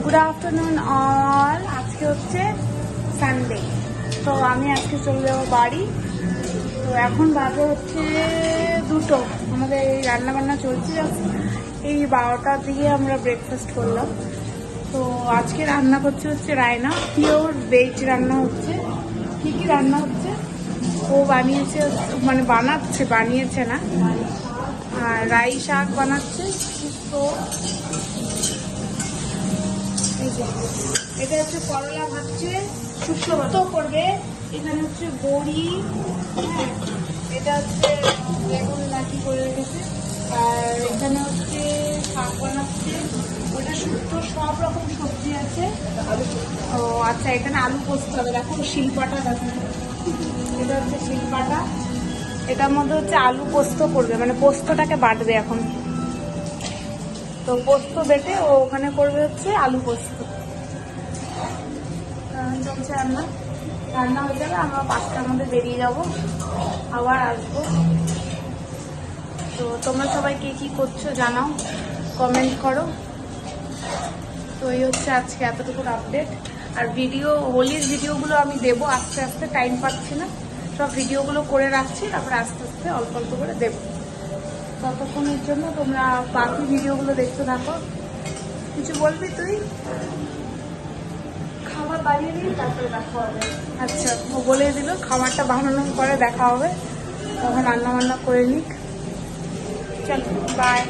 Good afternoon all. আজকে হচ্ছে Sunday, তো আমি আজকে চলে যাবো বাড়ি। তো এখন বাজে হচ্ছে 2টো। আমাদের এই রান্নাবান্না চলছে, এই 12টার দিকে আমরা ব্রেকফাস্ট করলাম। তো আজকে রান্না করছে হচ্ছে রায়না, পিওর ভেজ রান্না হচ্ছে। কী কী রান্না হচ্ছে ও বানিয়েছে, মানে বানিয়েছে না, আর রাই শাক বানাচ্ছে। তো এটা হচ্ছে করলা ভাজছে, শুক্তো করবে। এখানে হচ্ছে বড়ি, হ্যাঁ এটা হচ্ছে বেগুন নাকি করে রেখেছে। আর এখানে হচ্ছে শাক বানাচ্ছে, ওটা শুক্তো, সব রকম সবজি আছে। ও আচ্ছা, এখানে আলু পোস্ত হবে। দেখো শিলপাটা, দেখো এটা হচ্ছে শিলপাটা। এটার মধ্যে হচ্ছে আলু পোস্ত করবে, মানে পোস্তটাকে বাটবে এখন। তো পোস্ত বেটে ও ওখানে করবে হচ্ছে আলু পোস্ত। চলছে রান্না হয়ে যাবে, আমরা 5টার মধ্যে বেরিয়ে যাব, আবার আসবো। তো তোমরা সবাই কে কী করছো জানাও, কমেন্ট করো। তো এই হচ্ছে আজকে এতটুকু আপডেট। আর হোলির ভিডিওগুলো আমি দেবো আস্তে আস্তে, টাইম পাচ্ছি না, সব ভিডিওগুলো করে রাখছি, তারপরে আস্তে আস্তে অল্প অল্প করে দেবো। ততক্ষণের জন্য তোমরা বাকি ভিডিওগুলো দেখতে থাকো। কিছু বলবি তুই? খাবার বানিয়ে দিই, তারপরে দেখা হবে। আচ্ছা, ও বলে দিল খাবারটা বানানোর পরে দেখা হবে, তখন রান্না বান্না করে নিক। চল বাই।